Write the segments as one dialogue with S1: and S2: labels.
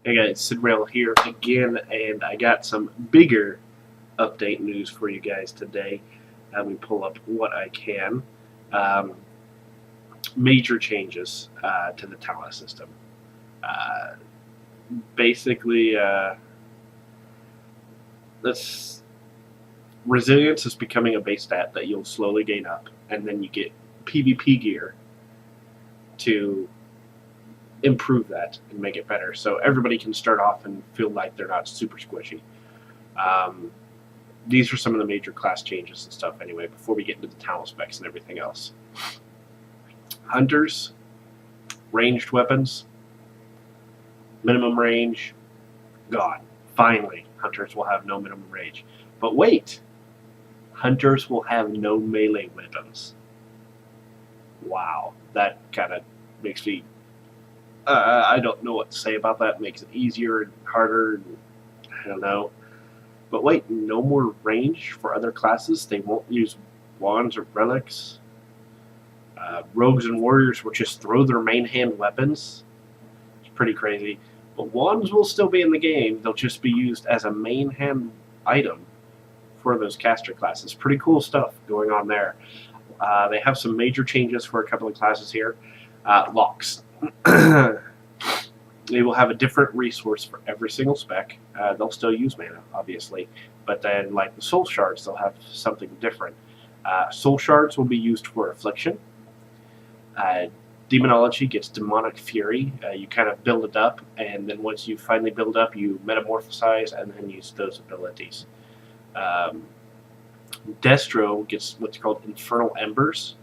S1: Hey guys, Sid Rail here again, and I got some bigger update news for you guys today. Let me pull up what I can. Um, Major changes to the talent system. Uh, basically, this resilience is becoming a base stat that you'll slowly gain up, and then you get PvP gear to improve that and make it better, so everybody can start off and feel like they're not super squishy. Um, these are some of the major class changes and stuff anyway, before we get into the talent specs and everything else. Hunters, ranged weapons, minimum range, gone. Finally, hunters will have no minimum range. But wait, hunters will have no melee weapons. Wow, that kind of makes me... I don't know what to say about that. It makes it easier and harder, and I don't know. But wait, no more range for other classes? They won't use wands or relics? Rogues and warriors will just throw their main hand weapons? It's pretty crazy. But wands will still be in the game. They'll just be used as a main hand item for those caster classes. Pretty cool stuff going on there. They have some major changes for a couple of classes here. Locks. They will have a different resource for every single spec. They'll still use mana, obviously, but then, like the soul shards, they'll have something different. Soul shards will be used for affliction. Demonology gets demonic fury. You kind of build it up, and then once you finally build up, you metamorphosize and then use those abilities. Destro gets what's called infernal embers.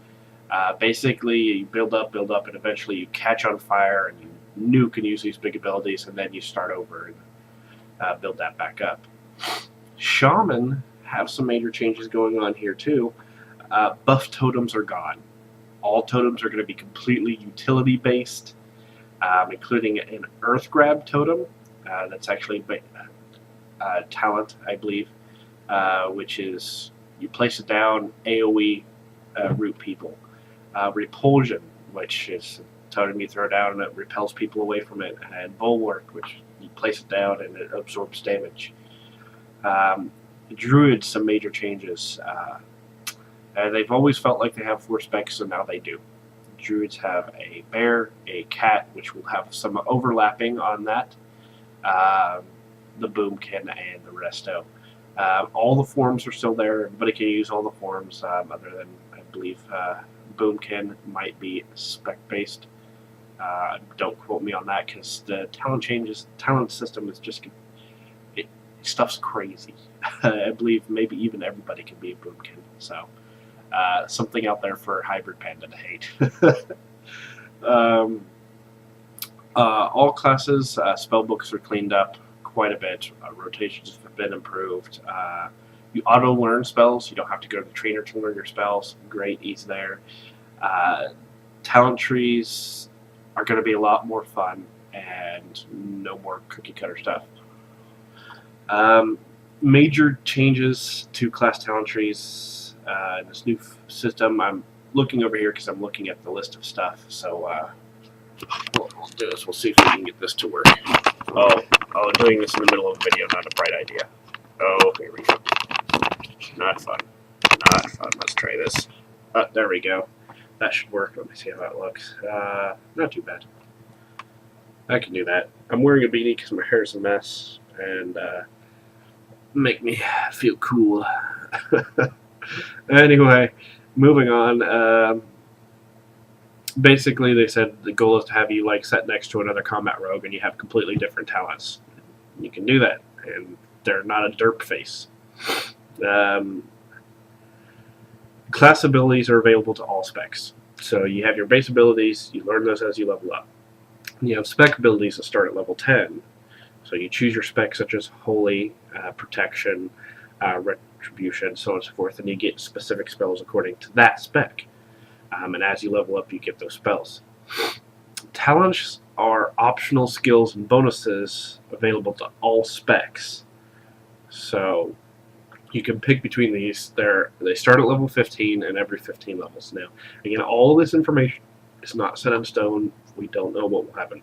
S1: Basically, you build up, and eventually you catch on fire, and you nuke and use these big abilities, and then you start over and build that back up. Shaman have some major changes going on here too. Buff totems are gone. All totems are going to be completely utility based, including an Earth Grab totem. That's actually talent, I believe, which is you place it down, AoE, root people. Repulsion, which is a totem you throw down and it repels people away from it, and Bulwark, which you place it down and it absorbs damage. Druid, some major changes. They've always felt like they have 4 specs, so now they do. Druids have a bear, a cat, which will have some overlapping on that, the boomkin, and the resto. All the forms are still there. Everybody can use all the forms, other than, I believe, boomkin might be spec-based. Don't quote me on that, because the talent system is just... stuff's crazy. I believe maybe even everybody can be a boomkin, so... something out there for Hybrid Panda to hate. All classes, spellbooks are cleaned up quite a bit. Rotations have been improved. You auto-learn spells. You don't have to go to the trainer to learn your spells. Great ease there. Talent trees are going to be a lot more fun, and no more cookie-cutter stuff. Major changes to class talent trees in this new system. I'm looking over here because I'm looking at the list of stuff. So what we'll do is we'll see if we can get this to work. Oh, doing this in the middle of a video, not a bright idea. Oh, here we go. Not fun. Not fun. Let's try this. There we go. That should work. Let me see how that looks. Not too bad. I can do that. I'm wearing a beanie because my hair is a mess, and make me feel cool. Anyway, moving on. Basically, they said the goal is to have you like set next to another combat rogue, and you have completely different talents. You can do that, and they're not a derp face. Class abilities are available to all specs. So you have your base abilities, you learn those as you level up. You have spec abilities that start at level 10. So you choose your specs such as Holy, Protection, Retribution, so on and so forth, and you get specific spells according to that spec. And as you level up, you get those spells. Talents are optional skills and bonuses available to all specs. So you can pick between these. They start at level 15 and every 15 levels. Now, again, all of this information is not set in stone. We don't know what will happen.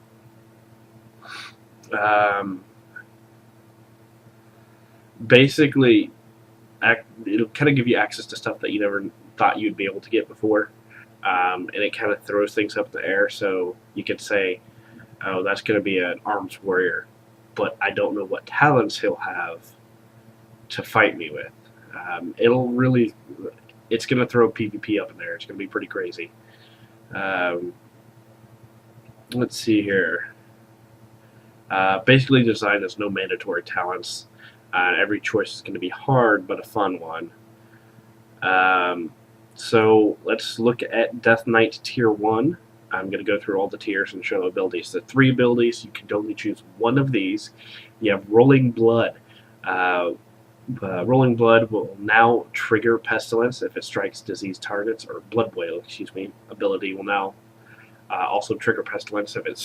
S1: Basically, it'll kind of give you access to stuff that you never thought you'd be able to get before. And it kind of throws things up in the air. So you could say, oh, that's going to be an arms warrior, but I don't know what talents he'll have to fight me with. It's going to throw PvP up in there. It's going to be pretty crazy. Let's see here. Basically designed as no mandatory talents. Every choice is going to be hard, but a fun one. So let's look at Death Knight Tier 1. I'm going to go through all the tiers and show abilities. The 3 abilities, you can only choose one of these. You have Rolling Blood. Rolling Blood will now trigger Pestilence if it strikes diseased targets, or Blood Boil, excuse me. Ability will now also trigger Pestilence if it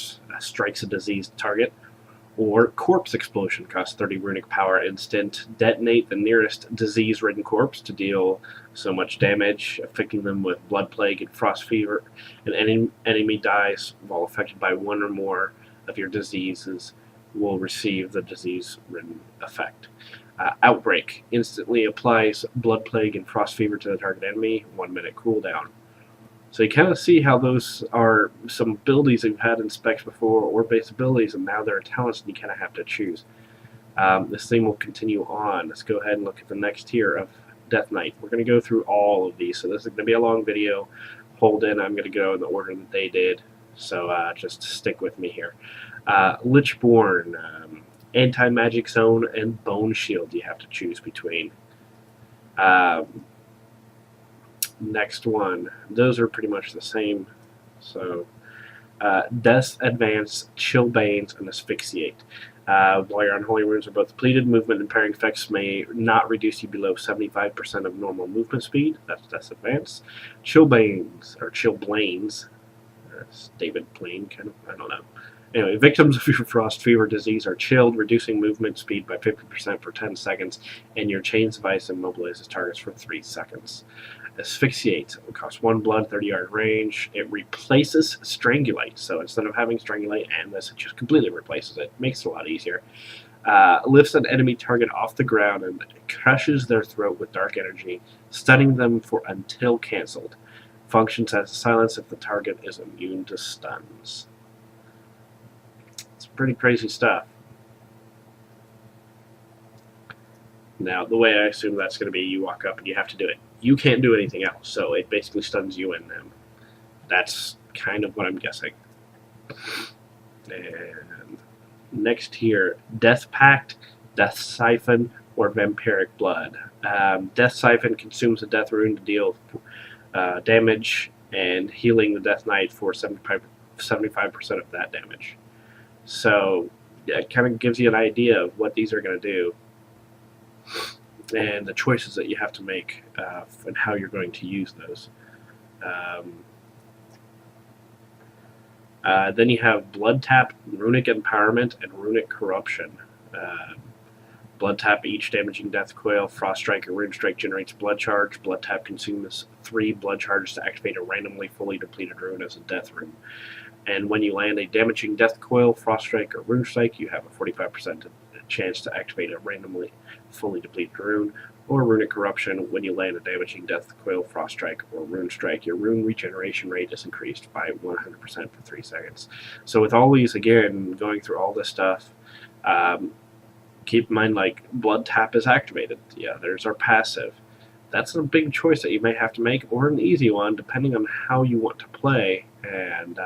S1: strikes a diseased target. Or Corpse Explosion, costs 30 runic power instant. Detonate the nearest disease-ridden corpse to deal so much damage, affecting them with Blood Plague and Frost Fever. And any enemy dies while affected by one or more of your diseases will receive the disease-ridden effect. Outbreak instantly applies Blood Plague and Frost Fever to the target enemy, 1 minute cooldown. So you kind of see how those are some abilities that you've had in specs before, or base abilities, and now there are talents and you kind of have to choose. This thing will continue on. Let's go ahead and look at the next tier of Death Knight. We're going to go through all of these, so this is going to be a long video. Hold in, I'm going to go in the order that they did, so just stick with me here. Lichborn, Anti-Magic Zone, and Bone Shield you have to choose between. Next one, those are pretty much the same. So, Death Advance, Chill Banes, and Asphyxiate. While your Unholy Runes are both depleted, movement and parrying effects may not reduce you below 75% of normal movement speed. That's Death Advance. Chill Banes, or Chill Blains, that's David Blaine, kind of, I don't know. Anyway, victims of your Frost Fever disease are chilled, reducing movement speed by 50% for 10 seconds, and your Chains of Ice immobilizes targets for 3 seconds. Asphyxiate. It costs 1 blood, 30-yard range. It replaces Strangulate. So instead of having Strangulate and this, it just completely replaces it. Makes it a lot easier. Lifts an enemy target off the ground and crushes their throat with dark energy, stunning them for until cancelled. Functions as a silence if the target is immune to stuns. It's pretty crazy stuff. Now, the way I assume that's going to be, you walk up and you have to do it. You can't do anything else, so it basically stuns you and them. That's kind of what I'm guessing. And next here, Death Pact, Death Siphon, or Vampiric Blood. Death Siphon consumes a death rune to deal damage, and healing the Death Knight for 75% of that damage. So it kind of gives you an idea of what these are going to do, and the choices that you have to make and how you're going to use those. Then you have Blood Tap, Runic Empowerment, and Runic Corruption. Blood Tap, each damaging Death Coil, Frost Strike, or Rune Strike generates Blood Charge. Blood Tap consumes 3 Blood Charges to activate a randomly fully depleted rune as a Death Rune. And when you land a damaging Death Coil, Frost Strike, or Rune Strike, you have a 45% chance to activate a randomly fully depleted rune. Or Runic Corruption, when you land a damaging Death Coil, Frost Strike, or Rune Strike, your rune regeneration rate is increased by 100% for 3 seconds. So with all these, again, going through all this stuff, keep in mind, like, Blood Tap is activated. Yeah, there's our passive. That's a big choice that you may have to make, or an easy one, depending on how you want to play and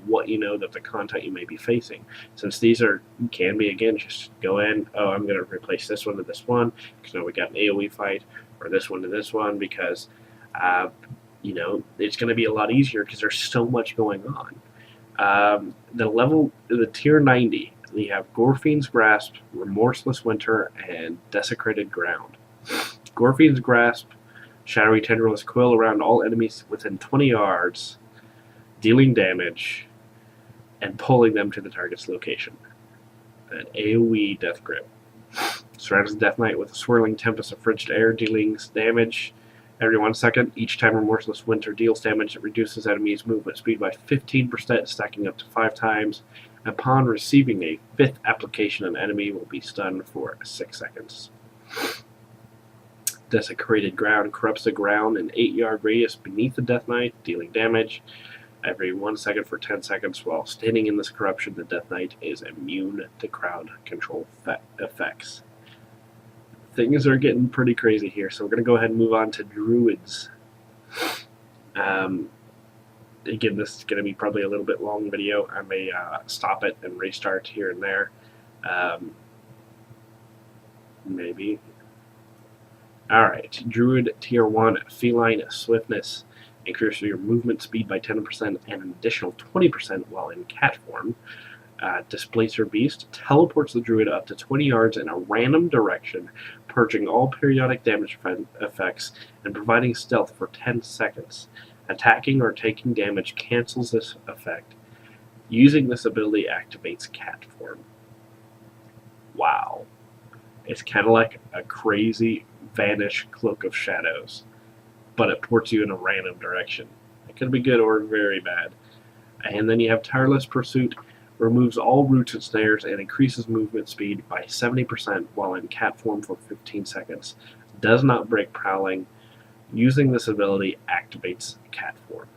S1: what you know that the content you may be facing. Since these can be, again, just go in, oh, I'm going to replace this one to this one, because now we got an AoE fight, or this one to this one, because, it's going to be a lot easier because there's so much going on. The tier 90, we have Gorfiend's Grasp, Remorseless Winter, and Desecrated Ground. Gorfiend's Grasp, shadowy tendrils coil around all enemies within 20 yards, dealing damage, and pulling them to the target's location. An AoE Death Grip. Surrounds the Death Knight with a swirling tempest of frigid air, dealing damage every 1 second. Each time Remorseless Winter deals damage, it reduces enemies' movement speed by 15%, stacking up to 5 times. Upon receiving a 5th application, an enemy will be stunned for 6 seconds. Desecrated ground corrupts the ground in 8-yard radius beneath the Death Knight, dealing damage every 1 second for 10 seconds. While standing in this corruption, the Death Knight is immune to crowd control effects. Things are getting pretty crazy here, so we're going to go ahead and move on to Druids. Again, this is going to be probably a little bit long video. I may stop it and restart here and there. Maybe. Alright, Druid Tier 1, Feline Swiftness. Increases your movement speed by 10% and an additional 20% while in cat form. Displacer Beast teleports the Druid up to 20 yards in a random direction, purging all periodic damage effects and providing stealth for 10 seconds. Attacking or taking damage cancels this effect. Using this ability activates cat form. Wow. It's kind of like a crazy Vanish Cloak of Shadows, but it ports you in a random direction. It could be good or very bad. And then you have Tireless Pursuit, removes all roots and snares and increases movement speed by 70% while in cat form for 15 seconds. Does not break prowling. Using this ability activates cat form.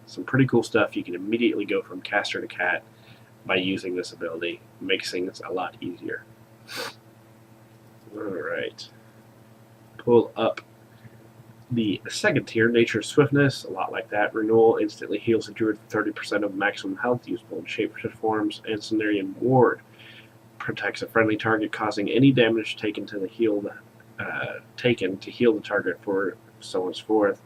S1: Some pretty cool stuff. You can immediately go from caster to cat by using this ability. Makes things a lot easier. Alright. Pull up the second tier, Nature's Swiftness, a lot like that. Renewal instantly heals a Druid 30% of maximum health, usable in shapeshift forms, and Cenarian Ward. Protects a friendly target, causing any damage taken to heal the target for so on so forth.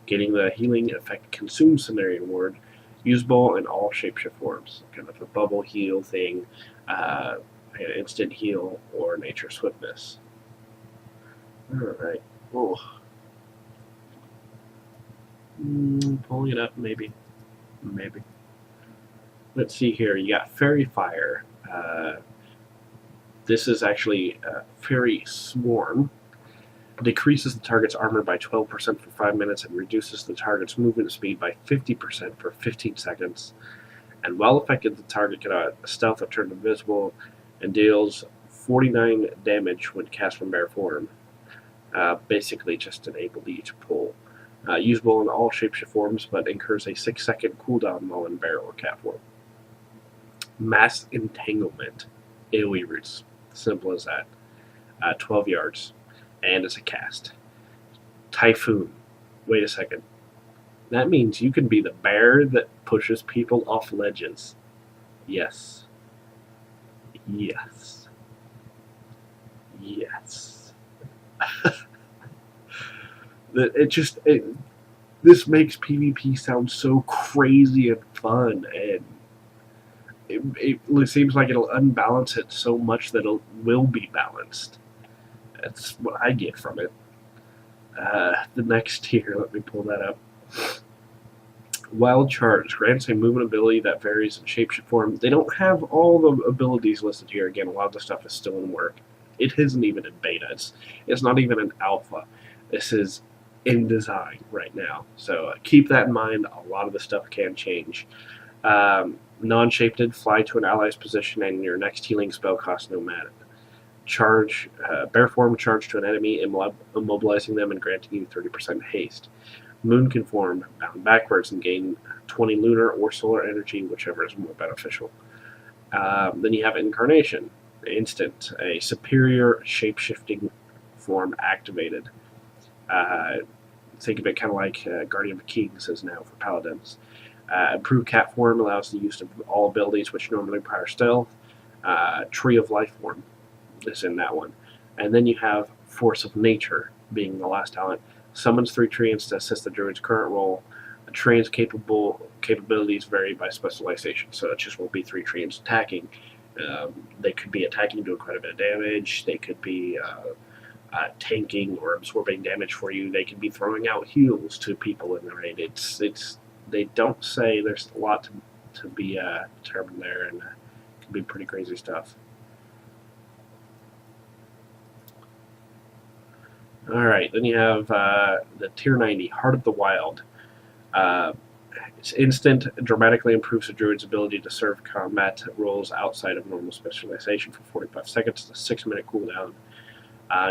S1: Getting the healing effect consumes Cenarian Ward, usable in all shapeshift forms. Kind of a bubble heal thing, instant heal, or Nature's Swiftness. Alright. Oh. Pulling it up, maybe. Let's see here. You got Fairy Fire. This is actually Fairy Swarm. Decreases the target's armor by 12% for 5 minutes and reduces the target's movement speed by 50% for 15 seconds. And while affected, the target can stealth or turn invisible and deals 49 damage when cast from bare form. Basically just enabled you to pull. Usable in all shapeshift forms, but incurs a 6-second cooldown while in bear or cat form. Mass Entanglement. AoE roots. Simple as that. 12 yards. And it's a cast. Typhoon. Wait a second. That means you can be the bear that pushes people off ledges. Yes. Yes. Yes. This makes PvP sound so crazy and fun, and it seems like it'll unbalance it so much that it will be balanced. That's what I get from it. The next tier, let me pull that up. Wild Charge grants a movement ability that varies in shapeshift form. They don't have all the abilities listed here. Again, a lot of the stuff is still in work. It isn't even in beta. It's not even an alpha. This is in design right now. So keep that in mind. A lot of the stuff can change. Non-shaped, fly to an ally's position and your next healing spell costs no mana. Charge, bear form, charge to an enemy, immobilizing them and granting you 30% haste. Moon conform, bound backwards and gain 20 lunar or solar energy, whichever is more beneficial. Then you have Incarnation. Instant, a superior shape-shifting form activated. Think of it kind of like Guardian of Kings is now for Paladins. Improved cat form allows the use of all abilities which normally require stealth. Tree of Life form is in that one. And then you have Force of Nature being the last talent. Summons 3 treants to assist the Druid's current role. Treants capabilities vary by specialization, so it just won't be 3 treants attacking. They could be attacking, doing quite a bit of damage. They could be tanking or absorbing damage for you. They could be throwing out heals to people in the raid. They don't say. There's a lot to be determined there, and it can be pretty crazy stuff. All right, then you have the Tier 90, Heart of the Wild. It's instant, dramatically improves the Druid's ability to serve combat roles outside of normal specialization for 45 seconds. It's a 6-minute cooldown.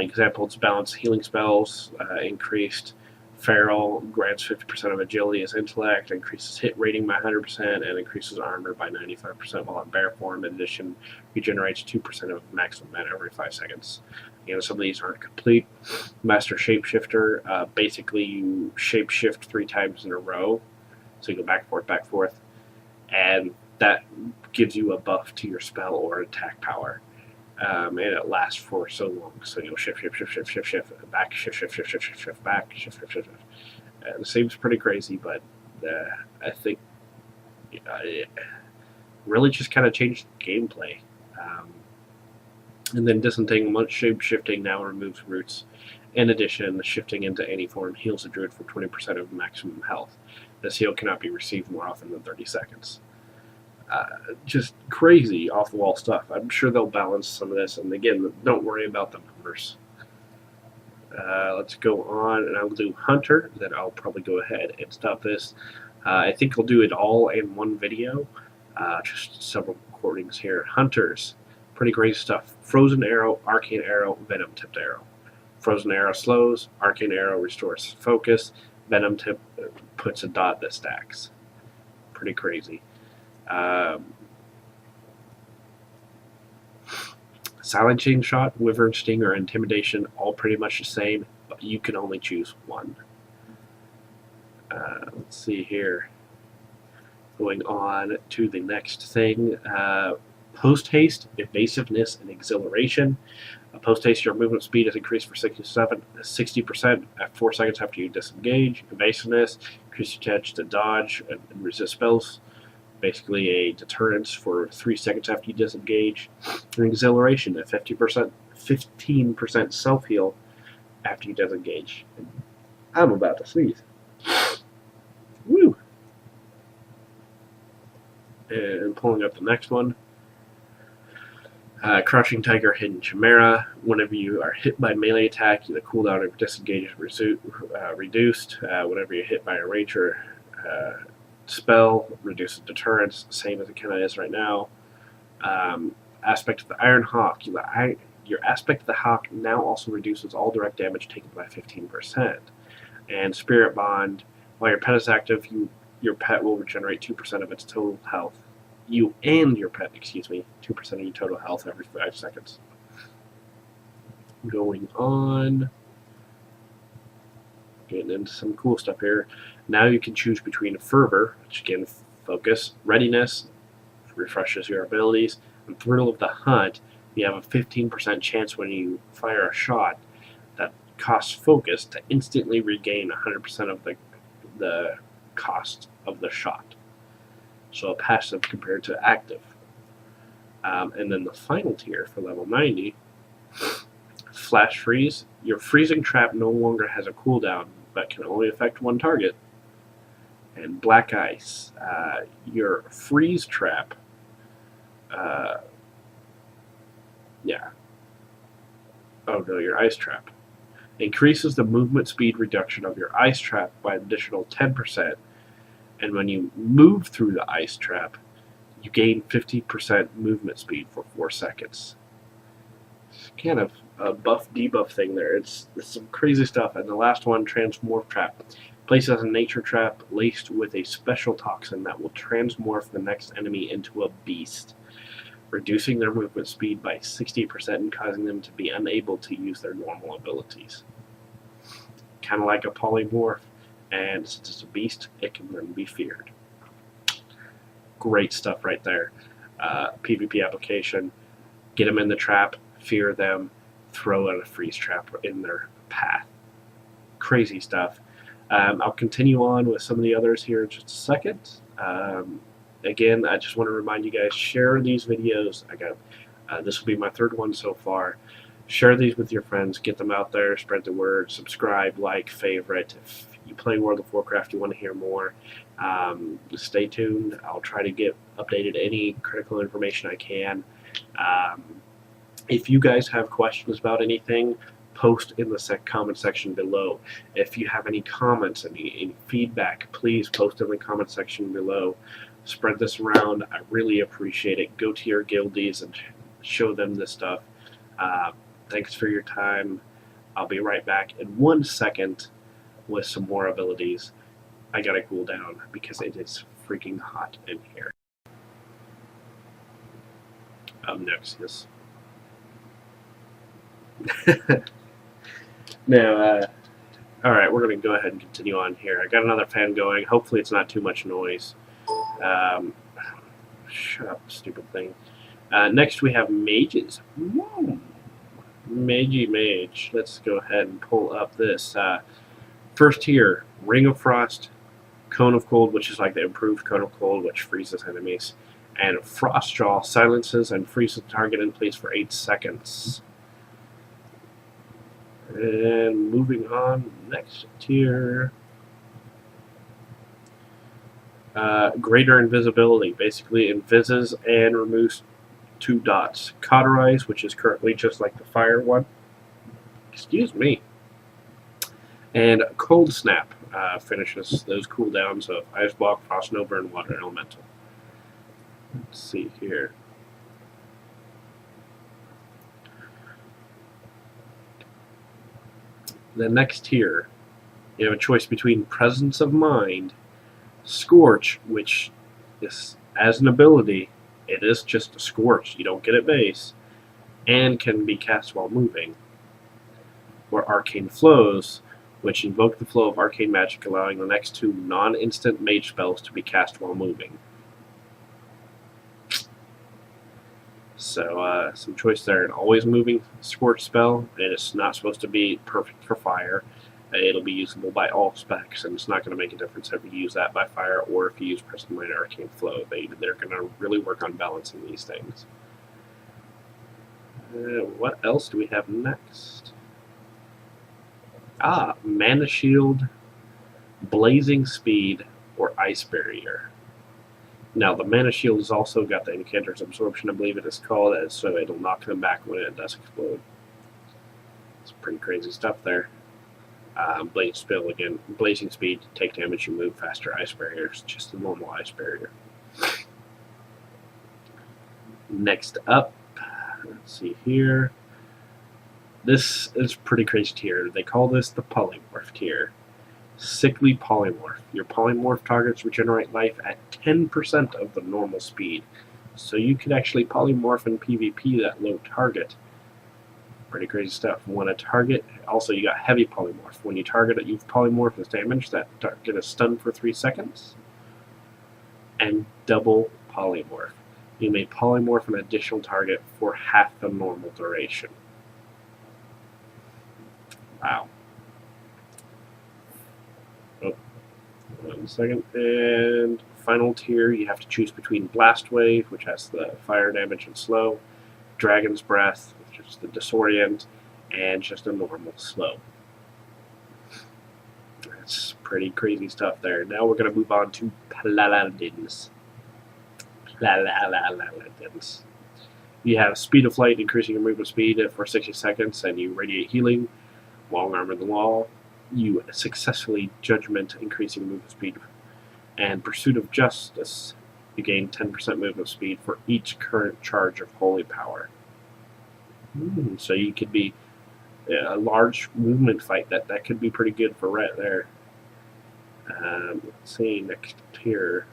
S1: Examples: balance healing spells, increased feral, grants 50% of agility as intellect, increases hit rating by 100%, and increases armor by 95% while in bear form. In addition, regenerates 2% of maximum mana every 5 seconds. Some of these aren't complete. Master Shapeshifter, basically you shapeshift 3 times in a row. So you go back, forth, and that gives you a buff to your spell or attack power. And it lasts for so long. So you'll shift, back, shift, back, shift. It seems pretty crazy, but I think it really just kind of changed the gameplay. And then disentanglement, shape-shifting now removes roots. In addition, shifting into any form heals a druid for 20% of maximum health. This heal cannot be received more often than 30 seconds. Just crazy off-the-wall stuff. I'm sure they'll balance some of this, and again, don't worry about the numbers. Let's go on, and I'll do Hunter, then I'll probably go ahead and stop this. I think I'll do it all in one video, just several recordings here. Hunters, pretty great stuff. Frozen Arrow, Arcane Arrow, Venom Tipped Arrow. Frozen Arrow slows, Arcane Arrow restores focus, Venom Tip puts a dot that stacks. Pretty crazy. Silent Chain Shot, Wyvern Sting, or Intimidation, all pretty much the same, but you can only choose one. Let's see here. Going on to the next thing. Post Haste, Evasiveness, and Exhilaration. Post Haste, your movement speed is increased for 60% at 4 seconds after you disengage. Evasiveness, increase your chance to dodge and resist spells. Basically a deterrence for 3 seconds after you disengage. And Exhilaration, a 15% self-heal after you disengage. And I'm about to sneeze. Woo! And pulling up the next one. Crouching Tiger, Hidden Chimera. Whenever you are hit by melee attack, the cooldown of disengage is reduced. Whenever you're hit by a ranger spell, reduces deterrence, same as it kind of is right now. Aspect of the Iron Hawk. Your Aspect of the Hawk now also reduces all direct damage taken by 15%. And Spirit Bond, while your pet is active, your pet will regenerate 2% of its total health. You and your pet, 2% of your total health every 5 seconds. Going on. Getting into some cool stuff here. Now you can choose between Fervor, which again, focus, Readiness, refreshes your abilities, and Thrill of the Hunt. You have a 15% chance when you fire a shot that costs focus to instantly regain 100% of the cost of the shot. So a passive compared to active. And then the final tier for level 90, Flash Freeze. Your freezing trap no longer has a cooldown, but can only affect one target. And Black Ice. Your freeze trap, your ice trap. Increases the movement speed reduction of your ice trap by an additional 10%. And when you move through the ice trap, you gain 50% movement speed for 4 seconds. It's kind of a buff debuff thing there. It's some crazy stuff. And the last one, Transmorph Trap. Placed as a nature trap laced with a special toxin that will transmorph the next enemy into a beast, reducing their movement speed by 60% and causing them to be unable to use their normal abilities. Kind of like a polymorph. And since it's a beast, it can then be feared. Great stuff right there. PvP application. Get them in the trap, fear them, throw out a freeze trap in their path. Crazy stuff. I'll continue on with some of the others here in just a second. Again, I just want to remind you guys, share these videos. This will be my 3rd one so far. Share these with your friends. Get them out there. Spread the word. Subscribe, like, favorite. If you play World of Warcraft, you want to hear more, stay tuned. I'll try to get updated any critical information I can. If you guys have questions about anything, post in the comment section below. If you have any comments, any feedback, please post in the comment section below. Spread this around. I really appreciate it. Go to your guildies and show them this stuff. Thanks for your time. I'll be right back in 1 second with some more abilities. I gotta cool down because it is freaking hot in here. Up next is now, alright, we're going to go ahead and continue on here. I got another fan going. Hopefully it's not too much noise. Shut up, stupid thing. Next we have mages. Mage. Let's go ahead and pull up this. First tier, Ring of Frost, Cone of Cold, which is like the improved Cone of Cold, which freezes enemies. And Frostjaw silences and freezes the target in place for 8 seconds. And moving on, next tier. Greater Invisibility. Basically invises and removes 2 dots. Cauterize, which is currently just like the fire one. Excuse me. And Cold Snap finishes those cooldowns of Ice Block, Frost Nova, and Water Elemental. Let's see here. The next tier, you have a choice between Presence of Mind, Scorch, which is, as an ability, it is just a Scorch. You don't get it base, and can be cast while moving. Or Arcane Flows, which invoke the flow of arcane magic, allowing the next 2 non-instant mage spells to be cast while moving. So, some choice there. An always moving Scorch spell, and it's not supposed to be perfect for fire. It'll be usable by all specs, and it's not going to make a difference if you use that by fire or if you use Presence of Mind or Arcane Flow. They're going to really work on balancing these things. What else do we have next? Mana Shield, Blazing Speed, or Ice Barrier. Now, the Mana Shield has also got the Incanter's Absorption, I believe it is called, so it'll knock them back when it does explode. It's pretty crazy stuff there. Blazing Speed, take damage, you move faster. Ice Barrier is just a normal Ice Barrier. Next up, let's see here. This is pretty crazy tier. They call this the Polymorph tier. Sickly Polymorph. Your Polymorph targets regenerate life at 10% of the normal speed. So you could actually Polymorph in PvP that low target. Pretty crazy stuff. When a target, also you got Heavy Polymorph. When you target it, you've Polymorphed as damage. That target is stunned for 3 seconds. And Double Polymorph. You may Polymorph an additional target for half the normal duration. Wow. Oh, 1 second. And final tier, you have to choose between Blast Wave, which has the fire damage and slow, Dragon's Breath, which is the disorient, and just a normal slow. That's pretty crazy stuff there. Now we're going to move on to Paladins. Paladins. You have Speed of Flight, increasing your movement speed for 60 seconds, and you radiate healing. Long Arm of the Law, you successfully Judgment, increasing movement speed. And Pursuit of Justice, you gain 10% movement speed for each current charge of Holy Power. So you could be a large movement fight. That could be pretty good for right there. Let's see, next tier.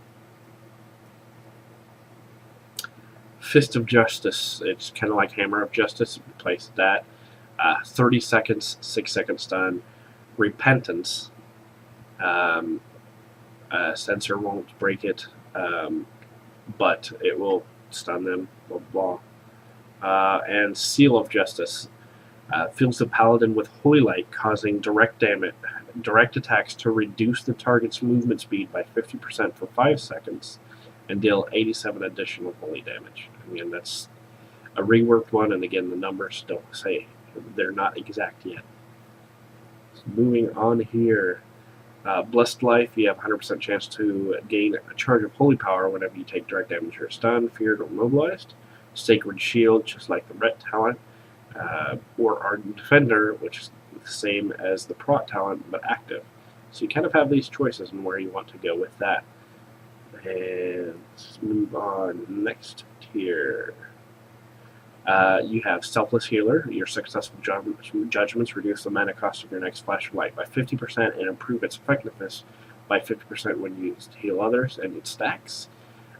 S1: Fist of Justice, it's kind of like Hammer of Justice, replace that. 30 seconds, 6 seconds stun. Repentance. Sensor won't break it, but it will stun them. Blah, blah. And Seal of Justice. Fills the Paladin with Holy Light, causing direct attacks to reduce the target's movement speed by 50% for 5 seconds and deal 87 additional holy damage. Again, that's a reworked one, and again, the numbers don't say. They're not exact yet. So moving on here. Blessed Life, you have 100% chance to gain a charge of Holy Power whenever you take direct damage or stunned, feared, or mobilized. Sacred Shield, just like the Ret talent. or Ardent Defender, which is the same as the Prot talent, but active. So you kind of have these choices on where you want to go with that. And let's move on. Next tier. You have Selfless Healer. Your successful judgments reduce the mana cost of your next Flash of Light by 50% and improve its effectiveness by 50% when used to heal others, and it stacks.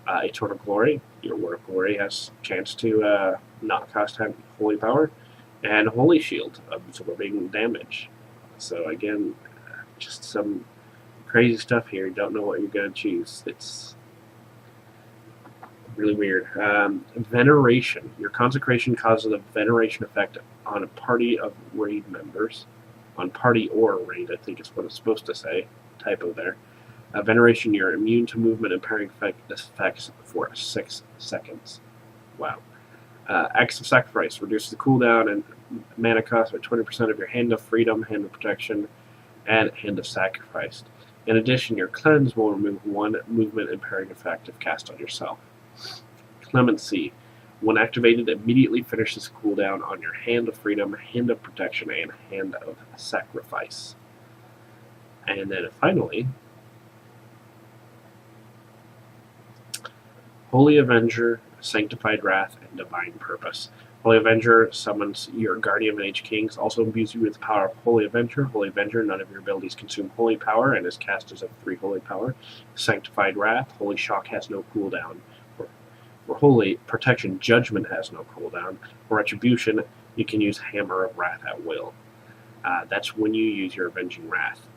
S1: Eternal Glory. Your Word of Glory has a chance to not cost Holy Power. And Holy Shield, absorbing damage. So again, just some crazy stuff here. You don't know what you're going to choose. It's really weird. Veneration. Your Consecration causes a Veneration effect on a party of raid members. On party or raid, I think is what it's supposed to say. Typo there. Veneration, you're immune to movement impairing effects for 6 seconds. Wow. Acts of Sacrifice reduces the cooldown and mana cost by 20% of your Hand of Freedom, Hand of Protection, and Hand of Sacrifice. In addition, your Cleanse will remove 1 movement impairing effect if cast on yourself. Clemency. When activated, immediately finishes cooldown on your Hand of Freedom, Hand of Protection, and Hand of Sacrifice. And then finally, Holy Avenger, Sanctified Wrath, and Divine Purpose. Holy Avenger summons your Guardian Mage Kings, also imbues you with the power of Holy Avenger. Holy Avenger, none of your abilities consume Holy Power and is cast as a 3 Holy Power. Sanctified Wrath, Holy Shock has no cooldown. For Holy Protection, Judgment has no cooldown. For Retribution, you can use Hammer of Wrath at will. That's when you use your Avenging Wrath.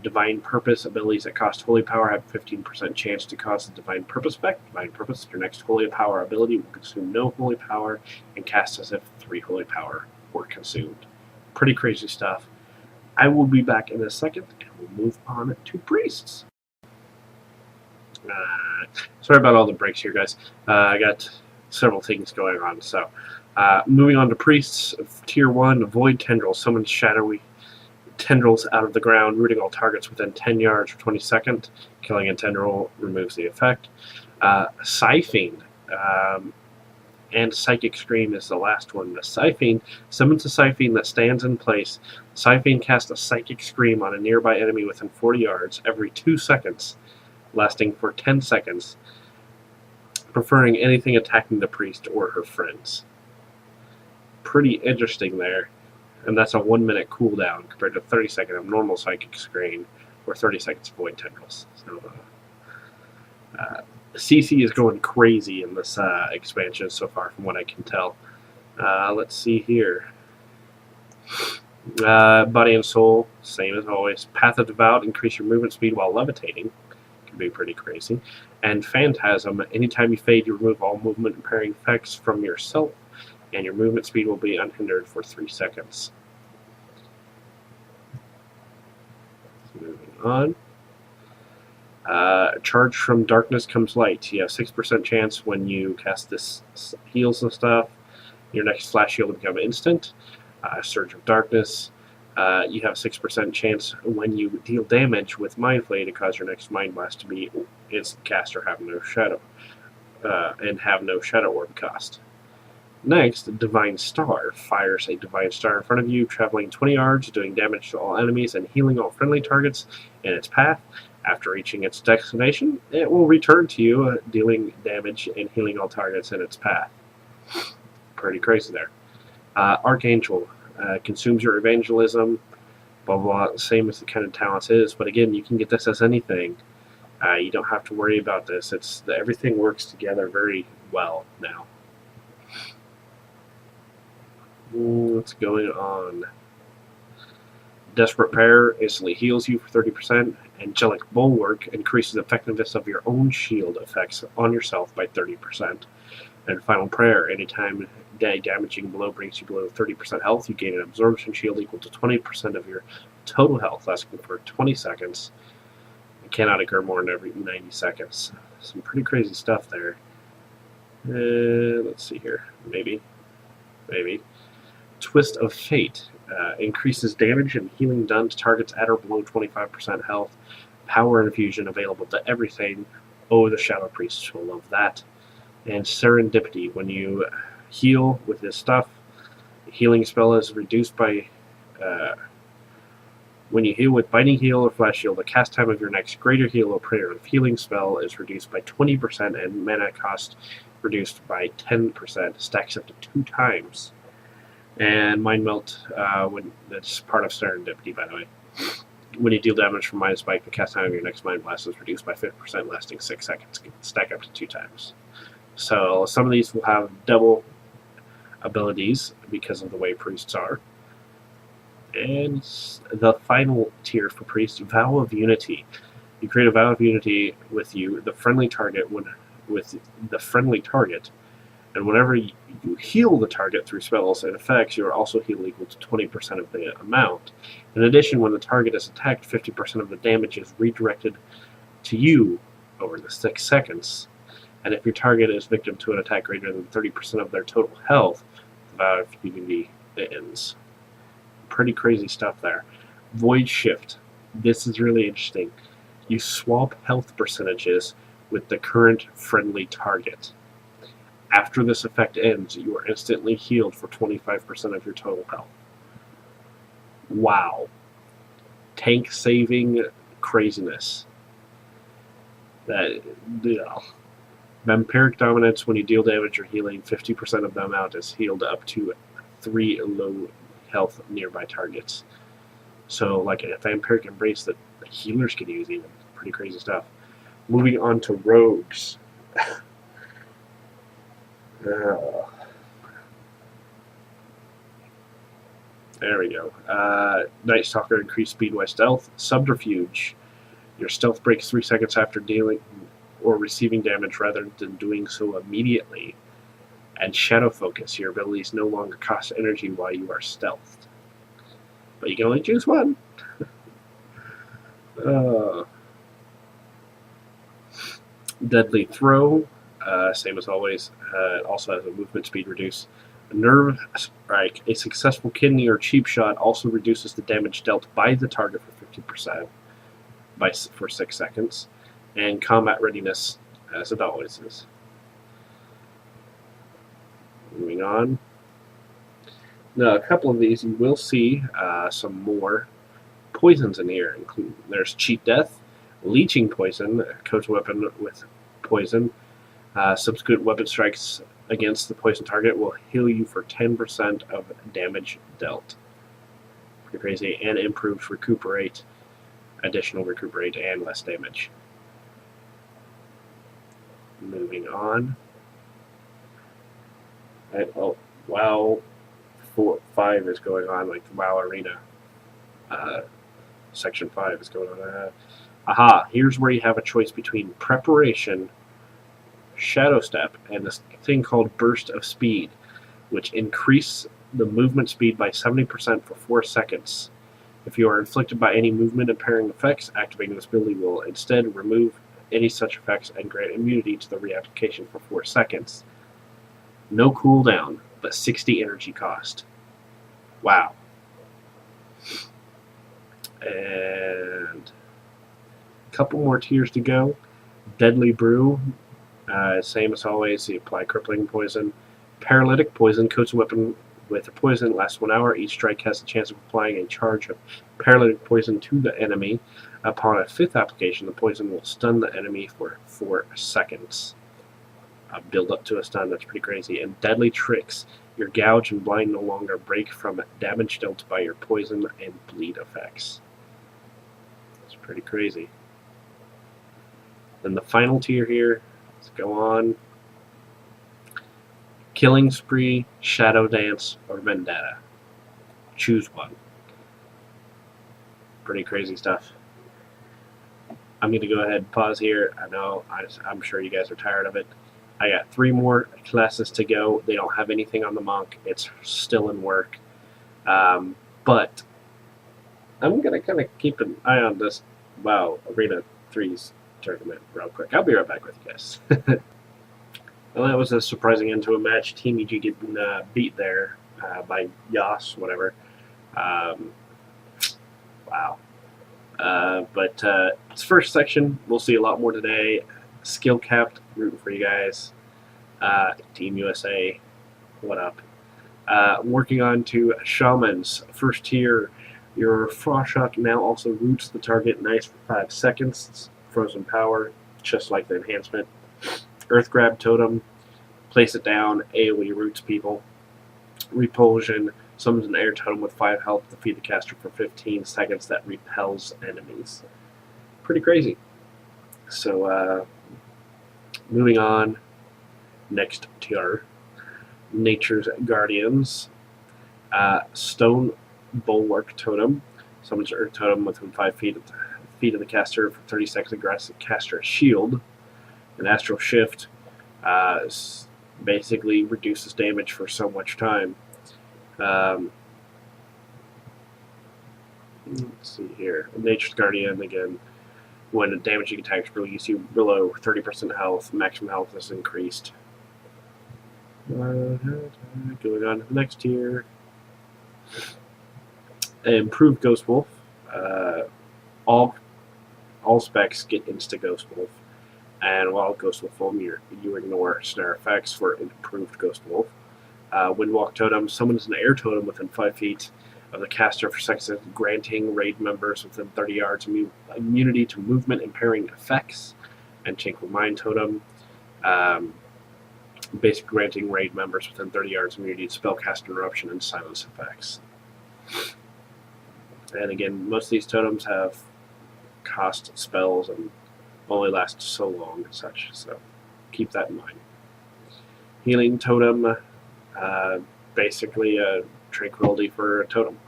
S1: Divine Purpose abilities that cost Holy Power have 15% chance to cause the Divine Purpose effect. Divine Purpose, your next Holy Power ability will consume no Holy Power and cast as if 3 Holy Power were consumed. Pretty crazy stuff. I will be back in a second and we'll move on to Priests. Sorry about all the breaks here, guys. I got several things going on. So, moving on to Priests. Tier 1, Void Tendril summons shadowy tendrils out of the ground, rooting all targets within 10 yards for 20 seconds. Killing a tendril removes the effect. Siphoning and Psychic Scream is the last one. The Siphoning summons a Siphoning that stands in place. Siphoning casts a Psychic Scream on a nearby enemy within 40 yards every 2 seconds, lasting for 10 seconds, preferring anything attacking the priest or her friends. Pretty interesting there. And that's a 1 minute cooldown compared to 30 second of normal Psychic Scream or 30 seconds of Void Tendrils. So, CC is going crazy in this expansion so far, from what I can tell. Let's see here. Body and Soul, same as always. Path of Devout, increase your movement speed while levitating. Can be pretty crazy. And Phantasm, anytime you fade, you remove all movement impairing effects from yourself, and your movement speed will be unhindered for 3 seconds. Moving on. Charge from Darkness comes light. You have 6% chance when you cast this heals and stuff. Your next flash heal will become instant. Surge of Darkness. You have 6% chance when you deal damage with Mind Flay to cause your next Mind Blast to be instant cast or have no shadow, and have no shadow orb cost. Next, Divine Star fires a Divine Star in front of you, traveling 20 yards, doing damage to all enemies and healing all friendly targets in its path. After reaching its destination, it will return to you, dealing damage and healing all targets in its path. Pretty crazy there. Archangel consumes your evangelism, blah blah, same as the kind of talents is, but again, you can get this as anything. You don't have to worry about this. Everything works together very well now. What's going on? Desperate Prayer instantly heals you for 30%. Angelic Bulwark increases the effectiveness of your own shield effects on yourself by 30%. And Final Prayer, anytime a damaging blow brings you below 30% health, you gain an absorption shield equal to 20% of your total health, lasting for 20 seconds. It cannot occur more than every 90 seconds. Some pretty crazy stuff there. Let's see here. Maybe. Twist of Fate increases damage and healing done to targets at or below 25% health. Power infusion available to everything. Oh, the Shadow Priests will love that. And Serendipity, when you heal with this stuff, Healing spell is reduced by when you heal with Biting Heal or Flash Heal, the cast time of your next Greater Heal or Prayer of Healing spell is reduced by 20% and mana cost reduced by 10%. Stacks up to 2 times. And Mind Melt, when that's part of Serendipity, by the way. When you deal damage from Mind Spike, the cast time of your next Mind Blast is reduced by 50%, lasting 6 seconds. Stack up to 2 times. So some of these will have double abilities because of the way priests are. And the final tier for priest, Vow of Unity. You create a Vow of Unity with you, the friendly target, and whenever you heal the target through spells and effects, you are also healed equal to 20% of the amount. In addition, when the target is attacked, 50% of the damage is redirected to you over the 6 seconds. And if your target is victim to an attack greater than 30% of their total health, the Vow of Unity ends. Pretty crazy stuff there. Void Shift. This is really interesting. You swap health percentages with the current friendly target. After this effect ends, you are instantly healed for 25% of your total health. Wow. Tank saving craziness. Vampiric Dominance, when you deal damage or healing, 50% of the amount is healed up to 3 low health nearby targets. So, like a Vampiric Embrace that the healers can use, even. Pretty crazy stuff. Moving on to Rogues. There we go. Night Stalker, increased speed by stealth. Subterfuge. Your stealth breaks 3 seconds after dealing or receiving damage rather than doing so immediately. And Shadow Focus. Your abilities no longer cost energy while you are stealthed. But you can only choose one. Deadly Throw. Same as always. It also has a movement speed reduce. Nerve Strike. A successful kidney or cheap shot also reduces the damage dealt by the target for 50% for 6 seconds. And Combat Readiness, as it always is. Moving on. Now, a couple of these you will see some more poisons in here. There's Cheat Death, Leeching Poison, coach weapon with poison. Subsequent weapon strikes against the poison target will heal you for 10% of damage dealt. Pretty crazy. And improved Recuperate, additional Recuperate, and less damage. Moving on. And, oh, WoW 5 is going on, like the WoW Arena. Section 5 is going on. Aha, here's where you have a choice between Preparation, Shadow Step, and this thing called Burst of Speed, which increase the movement speed by 70% for 4 seconds. If you are inflicted by any movement impairing effects, activating this ability will instead remove any such effects and grant immunity to the reapplication for 4 seconds. No cooldown, but 60 energy cost. Wow. And a couple more tiers to go. Deadly Brew. Same as always, you apply Crippling Poison. Paralytic Poison. Coats a weapon with a poison. Lasts 1 hour. Each strike has a chance of applying a charge of Paralytic Poison to the enemy. Upon a 5th application, the poison will stun the enemy for 4 seconds. Build up to a stun, that's pretty crazy. And Deadly Tricks. Your Gouge and Blind no longer break from damage dealt by your poison and bleed effects. It's pretty crazy. Then the final tier here, let's go on. Killing Spree, Shadow Dance, or Vendetta. Choose one. Pretty crazy stuff. I'm going to go ahead and pause here. I know, I'm sure you guys are tired of it. I got 3 more classes to go. They don't have anything on the Monk. It's still in work. But I'm going to kind of keep an eye on this WoW Arena 3's tournament real quick. I'll be right back with you guys. Well, that was a surprising end to a match. Team EG getting beat there by Yas, whatever. Wow. But it's first section. We'll see a lot more today. Skill capped, rooting for you guys. Team USA, what up? Working on to Shamans. First tier, your Frost Shock now also roots the target nice for 5 seconds. It's frozen power, just like the enhancement. Earth Grab Totem, place it down, AoE roots people. Repulsion, summons an air totem with 5 health, defeat the caster for 15 seconds that repels enemies. Pretty crazy. So, moving on, next tier, Nature's Guardians. Stone Bulwark Totem, summons an earth totem within 5 feet of the caster for 30 seconds and grants the caster a shield. An Astral Shift basically reduces damage for so much time. Let's see here. Nature's Guardian, again, when a damaging attack release you below 30% health, maximum health is increased. Going on to the next tier. Improved Ghost Wolf. All specs get insta Ghost Wolf. And while Ghost Wolf form, you ignore snare effects for improved Ghost Wolf. Windwalk Totem summons an air totem within 5 feet of the caster for seconds, granting raid members within 30 yards immunity to movement impairing effects. And Chinkle Mind Totem, basically granting raid members within 30 yards immunity to spellcast interruption and silence effects. And again, most of these totems have cost spells and only last so long and such, so keep that in mind. Healing Totem, basically a tranquility for a totem.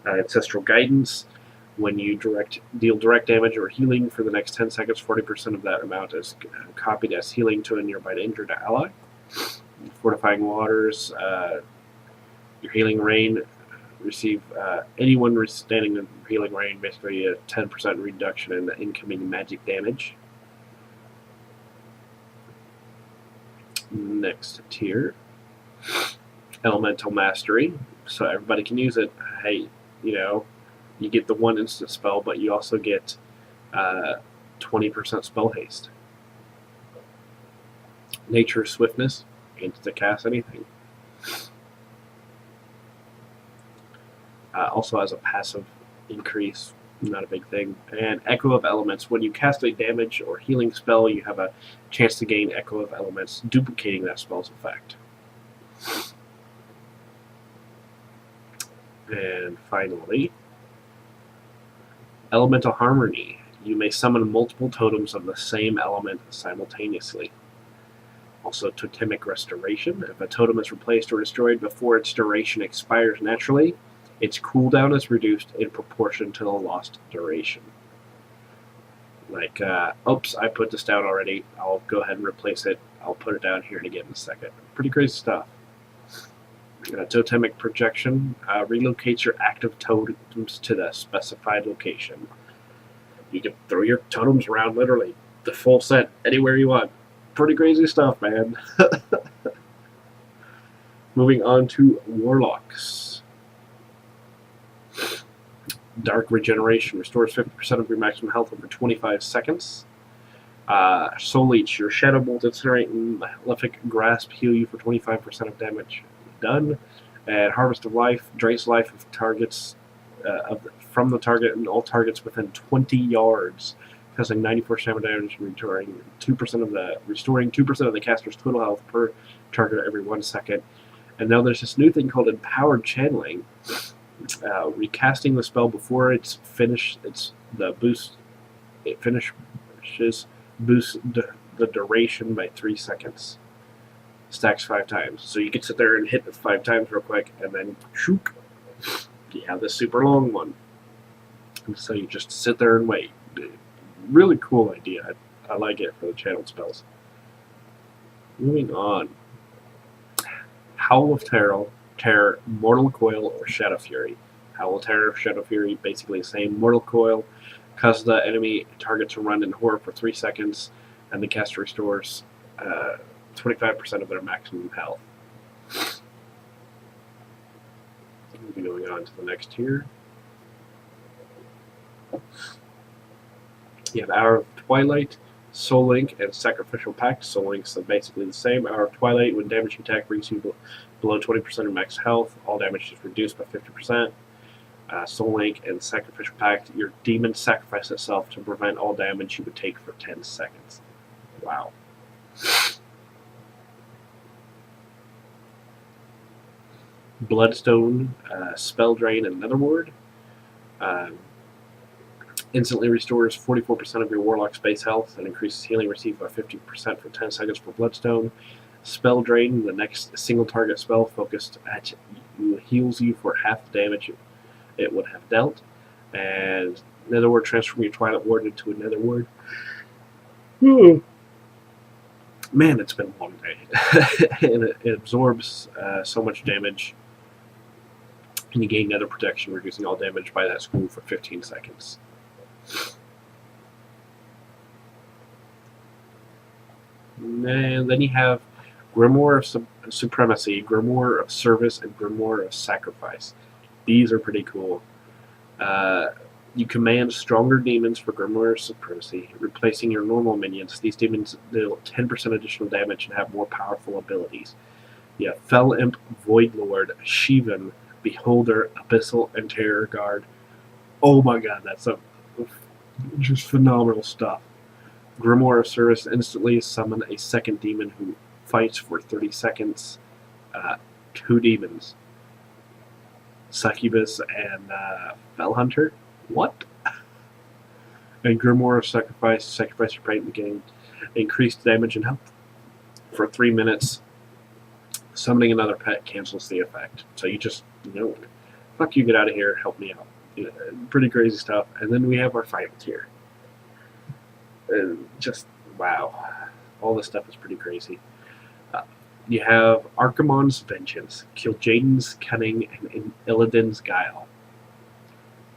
S1: Ancestral Guidance, when you deal direct damage or healing for the next 10 seconds, 40% of that amount is copied as healing to a nearby injured ally. Fortifying Waters, your Healing Rain, receive anyone standing in Healing Rain, basically a 10% reduction in the incoming magic damage. Next tier, Elemental Mastery, so everybody can use it. Hey, you get the 1 instant spell, but you also get 20% spell haste. Nature Swiftness, instant cast anything. Also has a passive increase, not a big thing. And Echo of Elements, when you cast a damage or healing spell, you have a chance to gain Echo of Elements, duplicating that spell's effect. And finally, Elemental Harmony. You may summon multiple totems of the same element simultaneously. Also, Totemic Restoration. If a totem is replaced or destroyed before its duration expires naturally, its cooldown is reduced in proportion to the lost duration. Like, oops, I put this down already. I'll go ahead and replace it. I'll put it down here again in a second. Pretty crazy stuff. Totemic Projection relocates your active totems to the specified location. You can throw your totems around, literally, the full set, anywhere you want. Pretty crazy stuff, man. Moving on to Warlocks. Dark Regeneration restores 50% of your maximum health over 25 seconds. Soul Leech, your Shadow Bolt, Incinerate, and Malefic Grasp heal you for 25% of damage done. And Harvest of Life drains life of targets from the target and all targets within 20 yards, causing 94 shaman damage, restoring 2% of the caster's total health per target every 1 second. And now there's this new thing called Empowered Channeling. Recasting the spell before it's finished, boosts the duration by 3 seconds. Stacks 5 times. So you can sit there and hit it 5 times real quick, and then shook, you have this super long one. And so you just sit there and wait. Really cool idea. I like it for the channeled spells. Moving on. Howl of Terror, Mortal Coil, or Shadow Fury. Howl of Terror, Shadow Fury, basically the same. Mortal Coil causes the enemy target to run in horror for 3 seconds, and the caster restores 25% of their maximum health. We'll be going on to the next tier. You have Hour of Twilight, Soul Link, and Sacrificial Pact. Soul Link's basically the same. Hour of Twilight, when damage attack brings you Below 20% of max health, all damage is reduced by 50%. Soul Link and Sacrificial Pact, your demon sacrifices itself to prevent all damage you would take for 10 seconds. Wow. Bloodstone, Spell Drain, and Netherward. Instantly restores 44% of your Warlock's base health and increases healing received by 50% for 10 seconds for Bloodstone. Spell Drain, the next single target spell focused at you, heals you for half the damage it would have dealt. And Netherward, transform your Twilight Ward into a Netherward. Man, it's been a long day. And it absorbs so much damage. And you gain Nether Protection, reducing all damage by that school for 15 seconds. And then you have Grimoire of Supremacy, Grimoire of Service, and Grimoire of Sacrifice. These are pretty cool. You command stronger demons for Grimoire of Supremacy, replacing your normal minions. These demons deal 10% additional damage and have more powerful abilities. You have Fell Imp, Void Lord, Shivan, Beholder, Abyssal, and Terror Guard. Oh my god, that's just phenomenal stuff. Grimoire of Service, instantly summon a second demon who fights for 30 seconds. 2 demons. Succubus and Fellhunter. What? And Grimoire of Sacrifice, sacrifice your prey in the game. Increased damage and health for 3 minutes. Summoning another pet cancels the effect. So you just, fuck you, get out of here, help me out. Pretty crazy stuff. And then we have our final tier. Just, wow. All this stuff is pretty crazy. You have Archimonde's Vengeance, kil'jaeden's Cunning, and Illidan's Guile.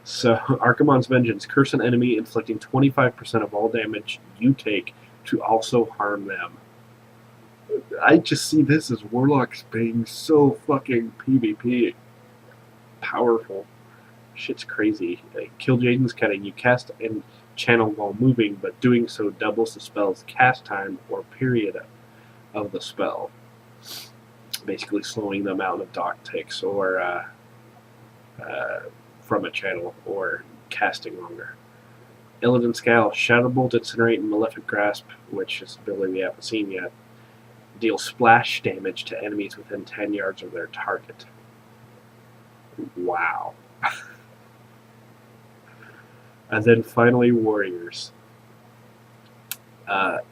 S1: So, Archimonde's Vengeance, curse an enemy, inflicting 25% of all damage you take to also harm them. I just see this as Warlocks being so fucking PvP. Powerful. Shit's crazy. kil'jaeden's Cunning, you cast and channel while moving, but doing so doubles the spell's cast time or period of the spell. Basically slowing the amount of dock ticks or from a channel or casting longer. Illidan's Guile, Shadowbolt, Incinerate, and Malefic Grasp, which is an ability we haven't seen yet, deal splash damage to enemies within 10 yards of their target. Wow. And then finally, Warriors.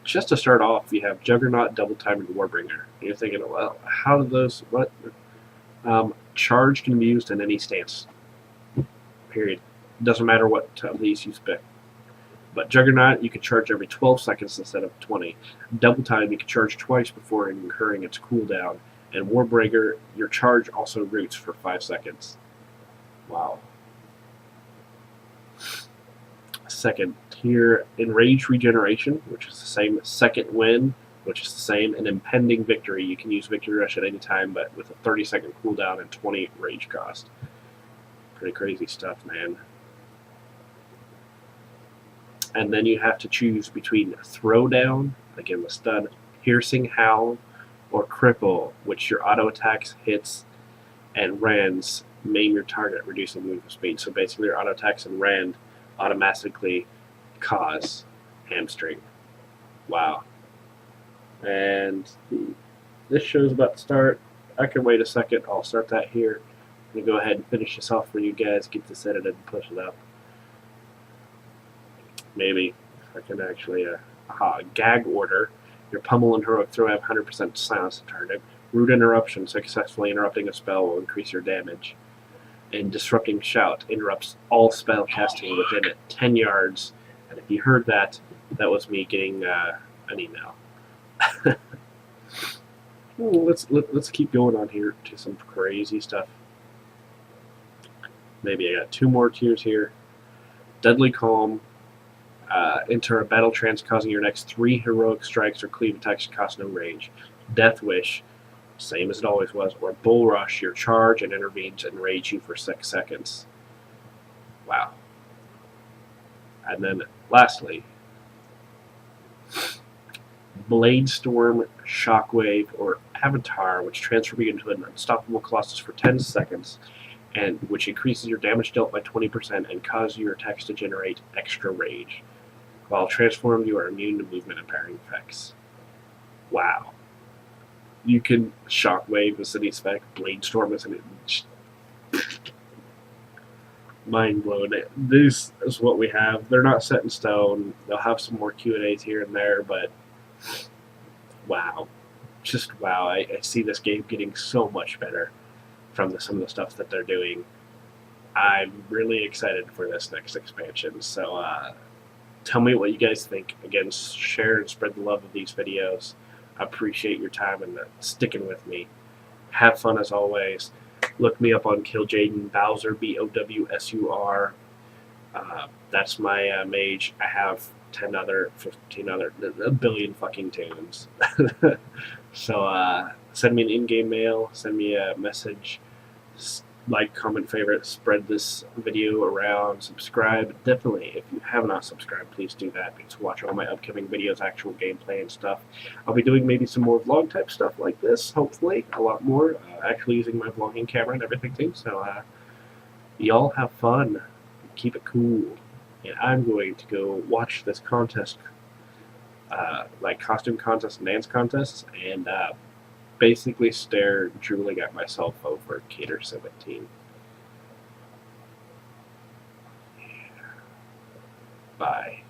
S1: Just to start off, you have Juggernaut, Double Time, and Warbringer. And you're thinking, well, how do those... What? Charge can be used in any stance. Period. Doesn't matter what of these you pick. But Juggernaut, you can charge every 12 seconds instead of 20. Double Time, you can charge twice before incurring its cooldown. And Warbringer, your charge also roots for 5 seconds. Wow. Second tier, Enraged Regeneration, which is the same. Second Wind, which is the same. And Impending Victory, you can use Victory Rush at any time, but with a 30-second cooldown and 20 rage cost. Pretty crazy stuff, man. And then you have to choose between Throwdown, again the stun, Piercing Howl, or Cripple, which your auto attacks, hits, and rands maim your target, reducing movement speed. So basically your auto attacks and rand automatically cause hamstring. Wow. And this show's about to start. I can wait a second. I'll start that here. I'm going to go ahead and finish this off for you guys, get this edited and push it up. Maybe I can actually, Gag Order. Your Pummel and Heroic Throw have 100% silence the target. Root Interruption, successfully interrupting a spell will increase your damage. And Disrupting Shout interrupts all spell casting within 10 yards. And if you heard that, that was me getting an email. Let's keep going on here to some crazy stuff. Maybe I got 2 more tiers here. Deadly Calm. Enter a battle trance, causing your next 3 heroic strikes or cleave attacks to cost no range. Death Wish, same as it always was. Or Bull Rush, your charge and intervenes and rage you for 6 seconds. Wow. And then lastly, Blade Storm, Shockwave, or Avatar, which transform you into an unstoppable colossus for 10 seconds, and which increases your damage dealt by 20% and causes your attacks to generate extra rage. While transformed, you are immune to movement impairing effects. Wow. You can Shockwave as an spec, Blade Storm as an mind blown. This is what we have. They're not set in stone. They'll have some more Q&As here and there, but wow. Just wow. I see this game getting so much better from some of the stuff that they're doing. I'm really excited for this next expansion. So tell me what you guys think. Again, share and spread the love of these videos. I appreciate your time and sticking with me. Have fun as always. Look me up on kil'jaeden, Bowser, Bowsur. That's my mage. I have 10 other, 15 other, a billion fucking tunes. So send me an in-game mail, send me a message, like, comment, favorite, spread this video around, subscribe. Definitely, if you have not subscribed, please do that. Please watch all my upcoming videos, actual gameplay and stuff. I'll be doing maybe some more vlog type stuff like this, hopefully, a lot more, actually using my vlogging camera and everything too. So y'all have fun, keep it cool, and I'm going to go watch this contest, like costume contests and dance contests, and basically stare drooling at myself over Cater 17. Bye.